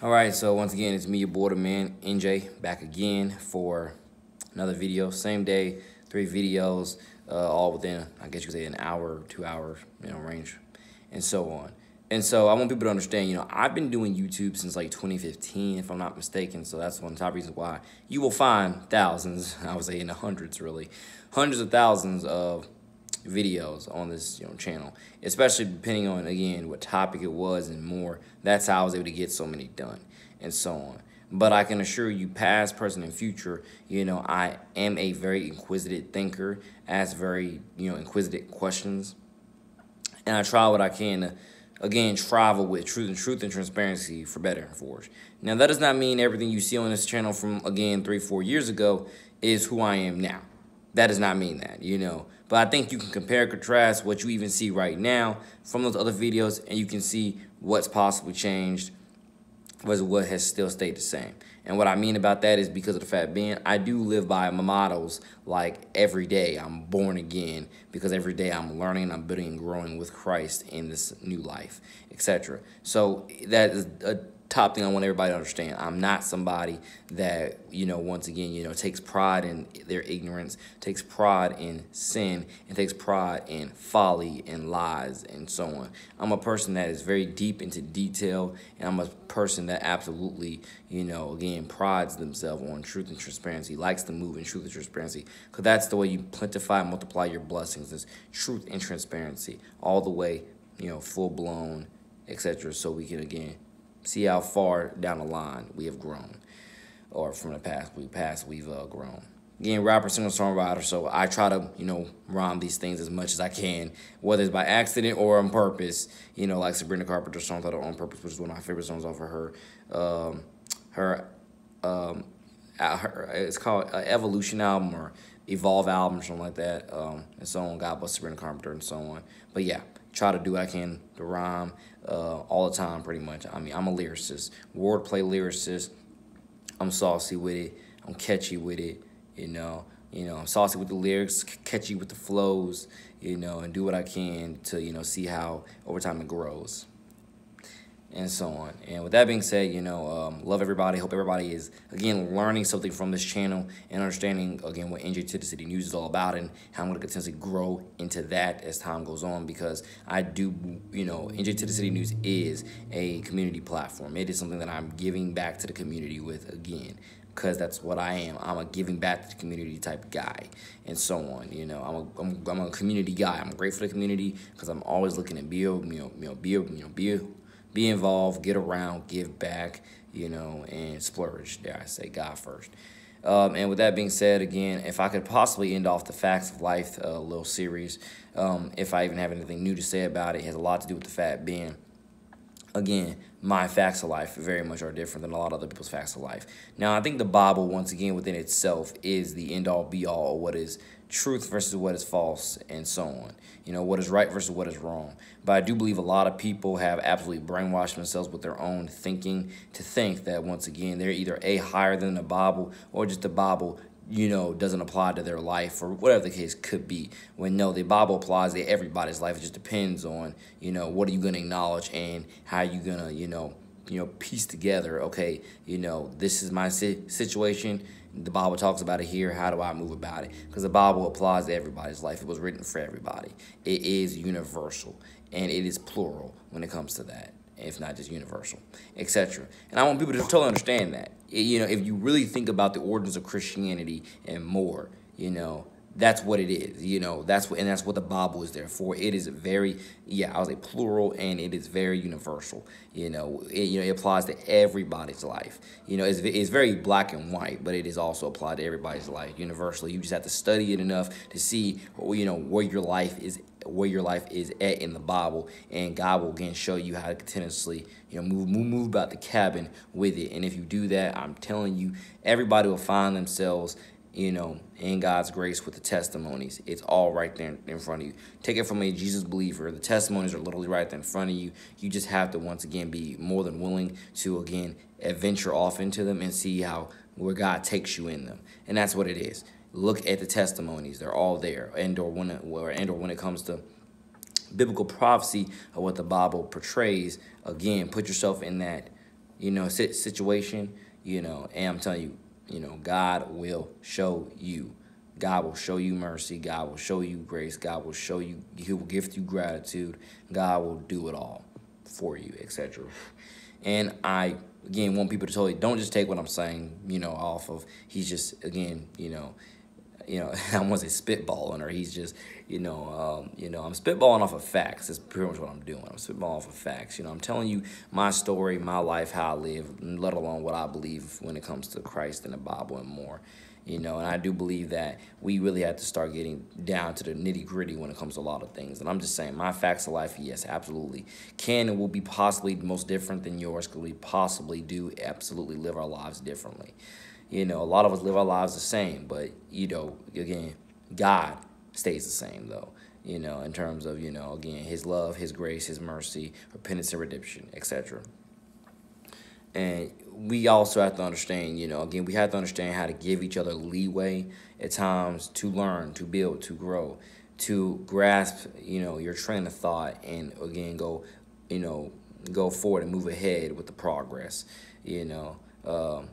All right, so once again, it's me, your boy, the man, NJ, back again for another video. Same day, 3 videos, all within, I guess you could say, an hour, 2 hours, range, and so on. And so I want people to understand, I've been doing YouTube since like 2015, if I'm not mistaken. So that's one of the top reasons why you will find thousands, I would say in the hundreds, really, hundreds of thousands of videos on this channel, especially depending on, again, what topic it was and more. That's how I was able to get so many done and so on. But I can assure you, past, present, and future, I am a very inquisitive thinker, ask very inquisitive questions, and I try what I can to, again, travel with truth and transparency for better and for worse. Now, that does not mean everything you see on this channel from, again, 3-4 years ago is who I am now. That does not mean that, But I think you can compare and contrast what you even see right now from those other videos, and you can see what's possibly changed versus what has still stayed the same. And what I mean about that is because of the fact being, I do live by my mottos, like every day I'm born again, because every day I'm learning, I'm building and growing with Christ in this new life, etc. So that is a top thing I want everybody to understand. I'm not somebody that, once again, takes pride in their ignorance, takes pride in sin, and takes pride in folly and lies and so on. I'm a person that is very deep into detail, and I'm a person that absolutely, again, prides themselves on truth and transparency, likes to move in truth and transparency, because that's the way you plentify and multiply your blessings, is truth and transparency, all the way, full blown, etc. So we can, again, see how far down the line we have grown, or from the past we've grown. Again, rapper, singer, songwriter, so I try to, rhyme these things as much as I can, whether it's by accident or on purpose, like Sabrina Carpenter's song titled On Purpose, which is one of my favorite songs off of her it's called Evolution album or Evolve album or something like that, and so on. God bless Sabrina Carpenter and so on. But yeah, try to do what I can to rhyme all the time, pretty much. I mean, I'm a lyricist, wordplay lyricist. I'm saucy with it. I'm catchy with it. I'm saucy with the lyrics, catchy with the flows. And do what I can to see how over time it grows, and so on. And with that being said, love everybody. Hope everybody is, again, learning something from this channel and understanding, again, what NJ to the City News is all about and how I'm going to continuously grow into that as time goes on, because I do, NJ to the City News is a community platform. It is something that I'm giving back to the community with, again, because that's what I am. I'm a giving back to the community type guy, and so on. I'm a community guy. I'm great for the community because I'm always looking to be involved, get around, give back, and splurge, dare I say, God first. And with that being said, again, if I could possibly end off the Facts of Life little series, if I even have anything new to say about it, it has a lot to do with the fact being, again, my facts of life very much are different than a lot of other people's facts of life. Now, I think the Bible, once again, within itself is the end-all, be-all of what is truth versus what is false, and so on. What is right versus what is wrong. But I do believe a lot of people have absolutely brainwashed themselves with their own thinking to think that, once again, they're either A, higher than the Bible, or just the Bible doesn't apply to their life, or whatever the case could be. When no, the Bible applies to everybody's life. It just depends on, what are you going to acknowledge and how you going to, piece together, okay, this is my situation. The Bible talks about it here. How do I move about it? Because the Bible applies to everybody's life. It was written for everybody. It is universal, and it is plural when it comes to that, if not just universal, etc. And I want people to totally understand that. If you really think about the origins of Christianity and more, that's what it is. That's what the Bible is there for. It is very, I was a plural, and it is very universal. It applies to everybody's life. It's very black and white, but it is also applied to everybody's life universally. You just have to study it enough to see, where your life is at in the Bible, and God will again show you how to continuously, move about the cabin with it. And if you do that, I'm telling you, everybody will find themselves, in God's grace with the testimonies. It's all right there in front of you. Take it from a Jesus believer. The testimonies are literally right there in front of you. You just have to, once again, be more than willing to, again, adventure off into them and see where God takes you in them. And that's what it is. Look at the testimonies. They're all there. And/or when it comes to biblical prophecy of what the Bible portrays, again, put yourself in that situation, and I'm telling you, God will show you. God will show you mercy. God will show you grace. God will show you, he will gift you gratitude. God will do it all for you, etc. And I, again, want people to totally don't just take what I'm saying, off of, he's just, again, I want to say spitballing, or he's just, I'm spitballing off of facts. That's pretty much what I'm doing. I'm spitballing off of facts. I'm telling you my story, my life, how I live, let alone what I believe when it comes to Christ and the Bible and more. And I do believe that we really have to start getting down to the nitty gritty when it comes to a lot of things. And I'm just saying, my facts of life, yes, absolutely, can and will be possibly most different than yours, because we possibly do absolutely live our lives differently. A lot of us live our lives the same, but, again, God stays the same, though, in terms of, again, his love, his grace, his mercy, repentance and redemption, etc. And we also have to understand, again, we have to understand how to give each other leeway at times to learn, to build, to grow, to grasp, your train of thought, and, again, go forward and move ahead with the progress, or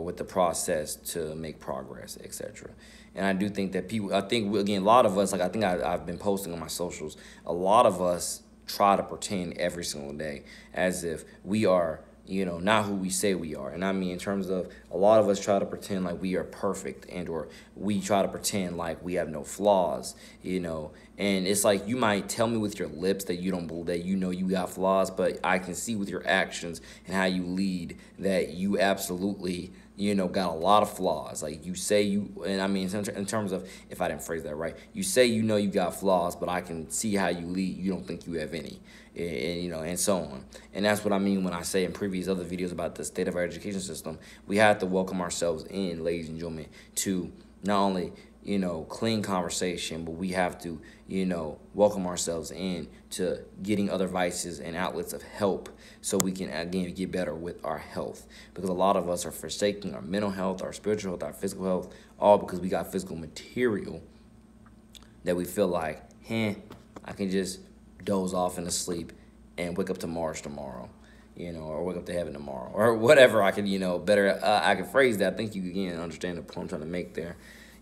with the process to make progress, etc. And I do think that again, a lot of us, like I think I've been posting on my socials, a lot of us try to pretend every single day as if we are, not who we say we are. And I mean, in terms of, a lot of us try to pretend like we are perfect, and or we try to pretend like we have no flaws, and it's like, you might tell me with your lips that you don't believe, that you got flaws, but I can see with your actions and how you lead that you absolutely, got a lot of flaws. Like, you say and I mean, in terms of, if I didn't phrase that right, you say you got flaws, but I can see how you lead, you don't think you have any, and and so on. And that's what I mean when I say in previous other videos about the state of our education system. We have to welcome ourselves in, ladies and gentlemen, to not only clean conversation, but we have to, welcome ourselves in to getting other vices and outlets of help, so we can, again, get better with our health. Because a lot of us are forsaking our mental health, our spiritual health, our physical health, all because we got physical material that we feel like, I can just doze off into sleep and wake up to Mars tomorrow, or wake up to heaven tomorrow, or whatever. I can, better, I can phrase that. I think you, again, understand the point I'm trying to make there.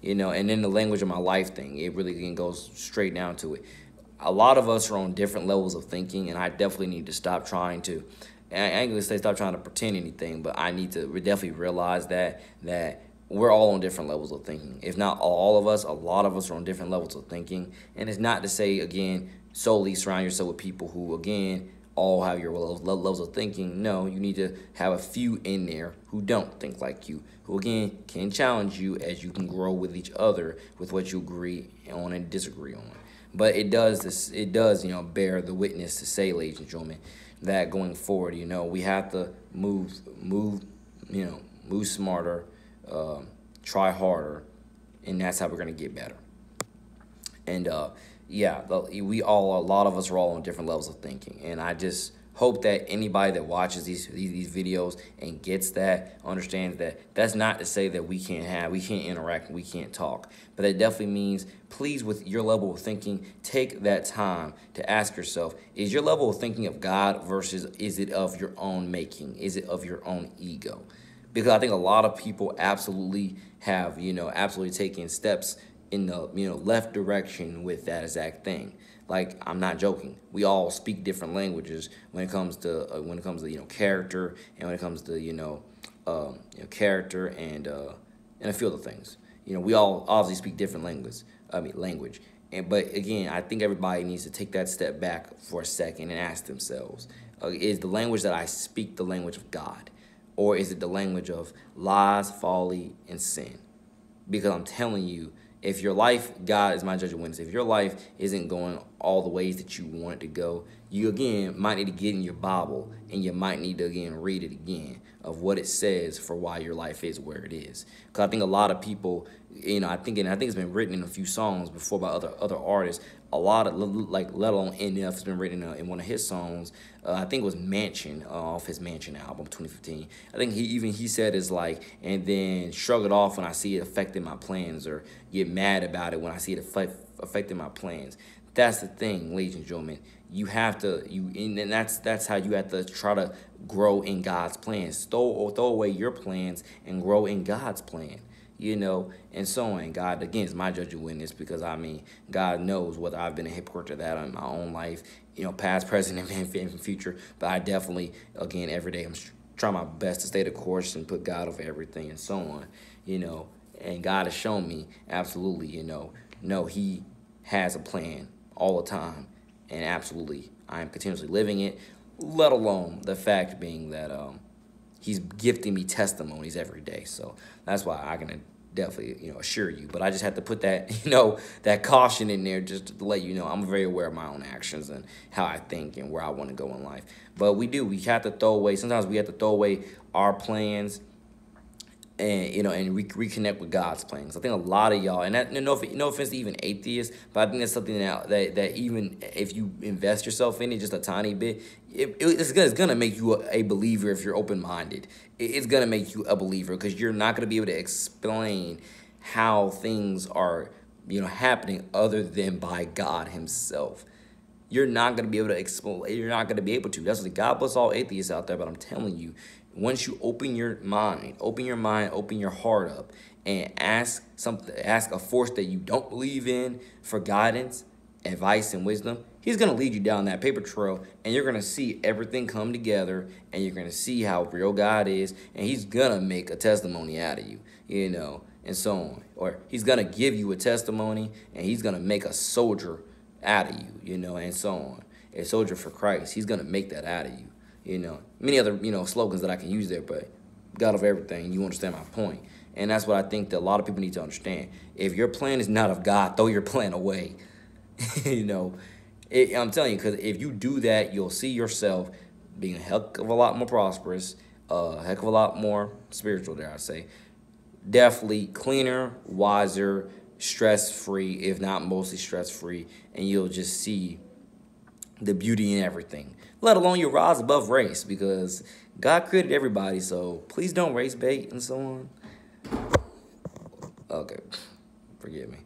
And then the language of my life thing, it really, again, goes straight down to it. A lot of us are on different levels of thinking, and I definitely need to stop trying to, I ain't gonna say stop trying to pretend anything, but I need to definitely realize that we're all on different levels of thinking. If not all of us, a lot of us are on different levels of thinking. And it's not to say, again, solely surround yourself with people who, again, all have your levels of thinking. No, you need to have a few in there who don't think like you, who, again, can challenge you as you can grow with each other with what you agree on and disagree on. But it does, bear the witness to say, ladies and gentlemen, that going forward, we have to move smarter, try harder, and that's how we're going to get better. And, yeah, a lot of us are all on different levels of thinking, and I just hope that anybody that watches these videos and gets that, understands that that's not to say that we can't interact, and we can't talk, but that definitely means, please, with your level of thinking, take that time to ask yourself, is your level of thinking of God versus is it of your own making? Is it of your own ego? Because I think a lot of people absolutely have, absolutely taken steps in the, left direction with that exact thing. Like, I'm not joking. We all speak different languages when it comes to character, and when it comes to character and a few other things. We all obviously speak different language. But again, I think everybody needs to take that step back for a second and ask themselves: is the language that I speak the language of God, or is it the language of lies, folly, and sin? Because I'm telling you, if your life, God is my judge of witness, if your life isn't going all the ways that you want it to go, you, again, might need to get in your Bible, and you might need to, again, read it again of what it says for why your life is where it is. Because I think a lot of people, I think it's been written in a few songs before by other artists. A lot of, like, let alone NF, has been written in one of his songs. I think it was Mansion, off his Mansion album, 2015. I think he said it's like, and then shrug it off when I see it affecting my plans, or get mad about it when I see it affecting my plans. That's the thing, ladies and gentlemen. You have to and that's how you have to try to grow in God's plans. Throw away your plans and grow in God's plan. And so on. God, again, is my judge and witness, because I mean, God knows whether I've been a hypocrite to that in my own life, past, present, and future. But I definitely, again, every day I'm trying my best to stay the course and put God over everything and so on. And God has shown me absolutely, no, He has a plan all the time, and absolutely, I am continuously living it. Let alone the fact being that He's gifting me testimonies every day. So that's why I can definitely, assure you. But I just have to put that, that caution in there, just to let you know I'm very aware of my own actions and how I think and where I want to go in life. But we have to throw away, sometimes we have to throw away our plans and and reconnect with God's plans. I think a lot of y'all, and that, no offense to even atheists, but I think that's something that even if you invest yourself in it just a tiny bit, it's gonna make you a believer if you're open-minded. It's gonna make you a believer, because you're not gonna be able to explain how things are happening other than by God Himself. You're not going to be able to explain. You're not going to be able to. That's what God bless all atheists out there. But I'm telling you, once you open your mind, open your heart up, and ask a force that you don't believe in for guidance, advice, and wisdom, He's going to lead you down that paper trail, and you're going to see everything come together, and you're going to see how real God is, and He's going to make a testimony out of you, and so on. Or He's going to give you a testimony, and He's going to make a soldier out of you, and so on. A soldier for Christ, He's going to make that out of you, Many other, slogans that I can use there, but God of everything, you understand my point. And that's what I think that a lot of people need to understand. If your plan is not of God, throw your plan away. I'm telling you, because if you do that, you'll see yourself being a heck of a lot more prosperous, a heck of a lot more spiritual, dare I say. Definitely cleaner, wiser, stress-free, if not mostly stress-free, and you'll just see the beauty in everything, let alone you rise above race, because God created everybody, so please don't race bait and so on. Okay, forgive me.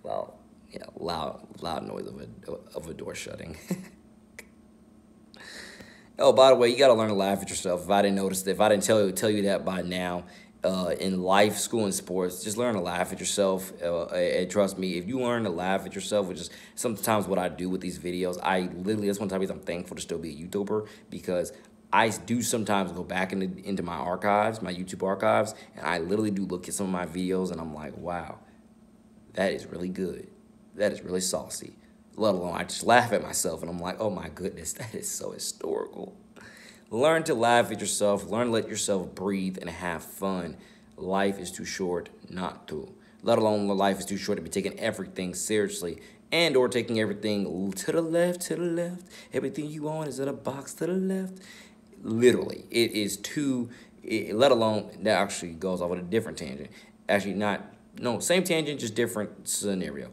Well, yeah, loud noise of a door shutting. Oh, by the way, you got to learn to laugh at yourself. If I didn't notice that, if I didn't tell you that by now, in life, school, and sports, just learn to laugh at yourself. And trust me, if you learn to laugh at yourself, which is sometimes what I do with these videos, that's one time I'm thankful to still be a YouTuber, because I do sometimes go back into my archives, my YouTube archives, and I literally do look at some of my videos, and I'm like, wow, that is really good. That is really saucy. Let alone I just laugh at myself, and I'm like, oh my goodness, that is so historical. Learn to laugh at yourself. Learn to let yourself breathe and have fun. Life is too short not to. Let alone life is too short to be taking everything seriously and or taking everything to the left. Everything you want is in a box to the left. Literally, it is too, let alone, that actually goes off with a different tangent. Actually same tangent, just different scenario.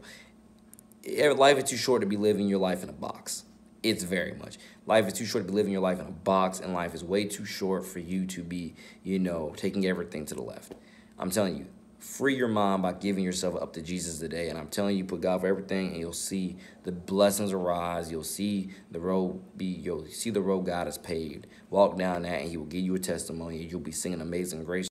Life is too short to be living your life in a box. It's very much. Life is too short to be living your life in a box, and life is way too short for you to be, taking everything to the left. I'm telling you, free your mind by giving yourself up to Jesus today, and I'm telling you, put God for everything, and you'll see the blessings arise. You'll see the road God has paved. Walk down that, and He will give you a testimony, and you'll be singing Amazing Grace.